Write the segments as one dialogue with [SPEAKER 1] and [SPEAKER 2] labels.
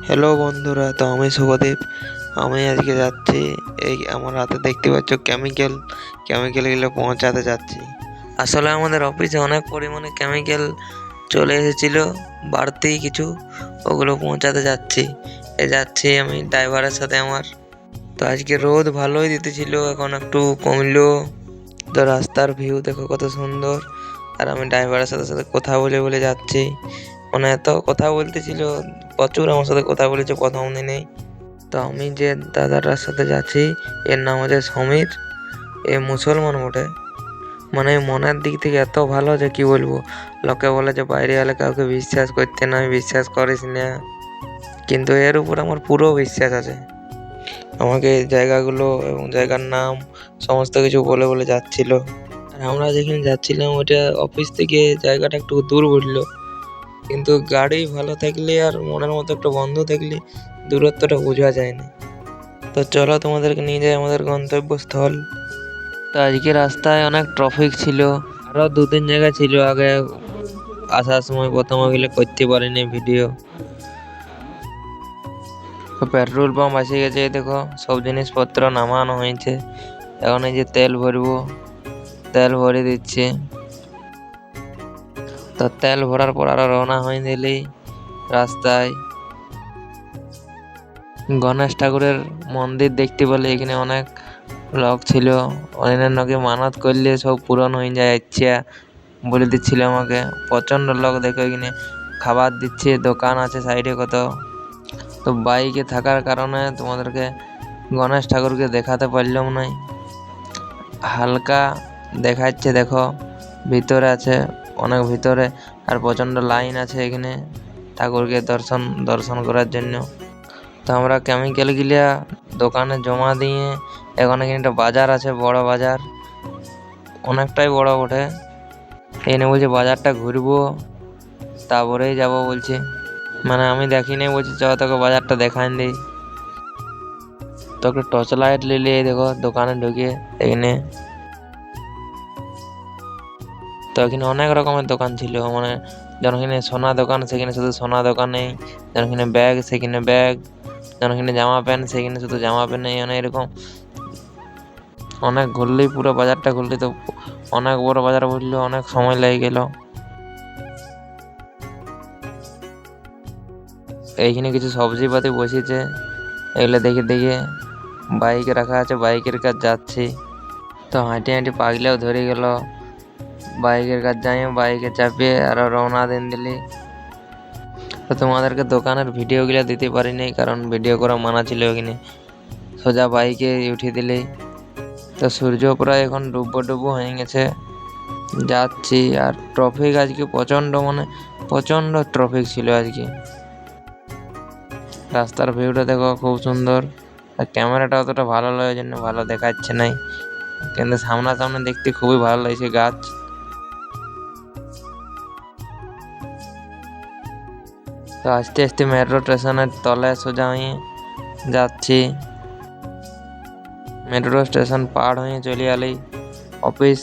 [SPEAKER 1] Hello বন্ধুরা, তো আমি শুভদীপ। আমি আজকে যাচ্ছি, এই আমার হাতে দেখতে পাচ্ছ কেমিক্যালগুলো পৌঁছাতে যাচ্ছি। আসলে আমাদের অফিসে অনেক পরিমাণে কেমিক্যাল চলে এসেছিল, বাড়তি কিছু, ওগুলো পৌঁছাতে যাচ্ছি। যাচ্ছি আমি ড্রাইভারের সাথে আমার। তো আজকে রোদ ভালোই দিতেছিল, এখন একটু কমলো। তো রাস্তার ভিউ দেখো কত সুন্দর। আর আমি ড্রাইভারের সাথে সাথে কথা বলে বলে যাচ্ছি। মানে এত কথা বলতেছিল, প্রচুর আমার সাথে কথা বলেছে প্রথম দিনেই। তো আমি যে দাদাটার সাথে যাচ্ছি, এর নাম হচ্ছে সমীর। এ মুসলমান বটে। মানে মনের দিক থেকে এত ভালো যে কি বলবো। লোকে বলে যে বাইরে হলে কাউকে বিশ্বাস করতে নাই, বিশ্বাস করিস না, কিন্তু এর উপর আমার পুরো বিশ্বাস আছে। আমাকে জায়গাগুলো এবং জায়গার নাম সমস্ত কিছু বলে বলে যাচ্ছিল। আর আমরা যেখানে যাচ্ছিলাম ওটা অফিস থেকে জায়গাটা একটু দূর পড়লো, কিন্তু গাড়ি ভালো থাকলে আর মনের মতো একটা বন্ধু থাকলে দূরত্বটা বোঝা যায় না। তো চলো তোমাদেরকে নিয়ে যাই আমাদের গন্তব্যস্থল। তো আজকে রাস্তায় অনেক ট্রাফিক ছিল, আরো 2-3 জায়গা ছিল আগে আসার সময়, প্রথম ওগুলো করতে পারিনি ভিডিও। তো পেট্রোল পাম্প এসে গেছে, এই দেখো সব জিনিসপত্র নামানো হয়েছে। এখন এই যে তেল ভরবো, তেল ভরে দিচ্ছে। তো তেল ভরার পর আরো রওনা হয়ে দিলি রাস্তায়। গণেশ ঠাকুরের মন্দির দেখতে পেলে এখানে অনেক লোক ছিল। অন্যান্যকে মানত করলে সব পূরণ হয়ে যায় ইচ্ছা বলে দিচ্ছিল আমাকে। প্রচণ্ড লোক দেখো এখানে খাবার দিচ্ছে, দোকান আছে সাইডে কত। তো বাইকে থাকার কারণে তোমাদেরকে গণেশ ঠাকুরকে দেখাতে পারলাম না। হালকা দেখাচ্ছে, দেখো ভিতরে আছে, অনেক ভিতরে। আর প্রচণ্ড লাইন আছে এখানে ঠাকুরকে দর্শন করার জন্য। তো আমরা কেমিক্যাল গিলা দোকানে জমা দিয়ে এখন এখানে একটা বাজার আছে, বড় বাজার, অনেকটাই বড় বটে। এনে বলছে বাজারটা ঘুরবো তারপরেই যাব বলছে। মানে আমি দেখিনি, বলছি চ তোকে বাজারটা দেখান দিই। তোকে টর্চ লাইট নিলে দেখো দোকানে ঢুকে এখানে। তো এখানে অনেক রকমের দোকান ছিল, মানে যেখানে সোনা দোকান সেখানে শুধু সোনা দোকান নেই, যেখানে ব্যাগ সেখানে ব্যাগ, যেখানে জামা প্যান্ট সেখানে শুধু জামা প্যান্ট নেই, অনেক এরকম। অনেক ঘুরলেই পুরো বাজারটা ঘুরলি তো অনেক বড় বাজার, বললে অনেক সময় লেগে গেল। এইখানে কিছু সবজিপাতি বসেছে, এগুলো দেখে দেখে বাইকে রাখা আছে, বাইকের কাজ যাচ্ছি। তো হাঁটি হাঁটি পাগলেও ধরে গেল, বাইকের কাজ যাই বাইকে চাপিয়ে আরো রওনা দিন দিলি। তো তোমাদেরকে দোকানের ভিডিওগুলো দিতে পারিনি, কারণ ভিডিও করা মানা ছিল ওখানে। সোজা বাইকে উঠে দিলি। তো সূর্য প্রায় এখন ডুবো হয়ে গেছে, যাচ্ছি। আর ট্রাফিক আজকে প্রচণ্ড, মানে প্রচণ্ড ট্রাফিক ছিল আজকে। রাস্তার ভিউটা দেখো খুব সুন্দর। আর ক্যামেরাটা অতটা ভালো লাগার জন্য ভালো দেখাচ্ছে নাই, কিন্তু সামনাসামনি দেখতে খুবই ভালো লাগছে গাছ। তো আস্তে আস্তে মেট্রো স্টেশনের তলায় সোজা হয়ে যাচ্ছি। মেট্রো স্টেশন পার হয়ে চলে এলি অফিস।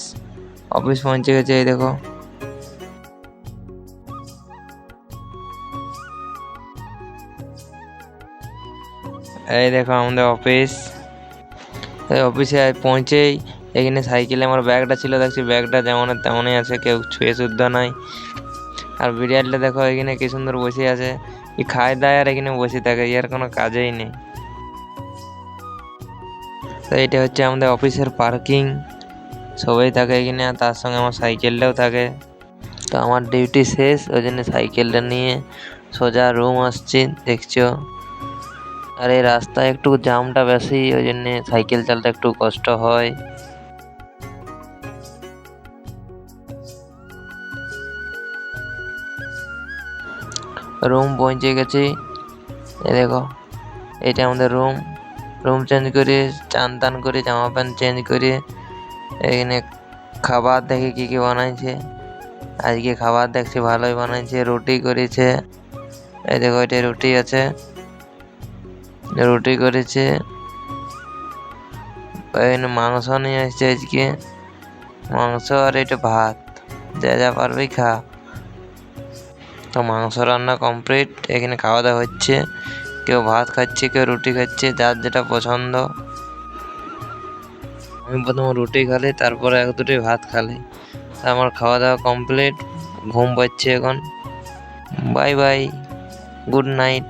[SPEAKER 1] অফিস পৌঁছে গেছে, এই দেখো। এই দেখো আমাদের অফিস। এই অফিসে পৌঁছেই এখানে সাইকেলে আমার ব্যাগটা ছিল, দেখছি ব্যাগটা যেমন তেমনই আছে, কেউ ছুঁয়ে শুদ্ধ নাই। আর বিড়ালটা দেখো এখানে কি সুন্দর বসে আছে, কি খায় দায় আর এখানে বসে থাকে, ইয়ার কোনো কাজেই নেই। তো এটা হচ্ছে আমাদের অফিসের পার্কিং, সবাই থাকে এখানে, আর তার সঙ্গে আমার সাইকেলটাও থাকে। তো আমার ডিউটি শেষ, ওই জন্য সাইকেলটা নিয়ে সোজা রুম আসছি, দেখছো। আর এই রাস্তায় একটু জামটা বেশি, ওই জন্য সাইকেল চালাতে একটু কষ্ট হয়। রুম পৌঁছে গেছি, এই দেখো এটা আমাদের রুম। রুম চেঞ্জ করে, চান টান করে, জামা প্যান্ট চেঞ্জ করে এখানে খাবার দেখে কি কি বানাইছে। আজকে খাবার দেখছি ভালোই বানাইছে, রুটি করেছে। এই দেখো এটা রুটি আছে, রুটি করেছে। এখানে মাংস নিয়ে আসছে আজকে, মাংস আর এটা ভাত, যা যা পারবি খা। তো মাংস রান্না কমপ্লিট, এখানে খাওয়া দাওয়া হচ্ছে। কেউ ভাত খাচ্ছে, কেউ রুটি খাচ্ছে, যার যেটা পছন্দ। আমি প্রথমে রুটি খালি, তারপরে এক দুটি ভাত খালি। আমার খাওয়া দাওয়া কমপ্লিট, ঘুম পাচ্ছে এখন। Bye bye, good night.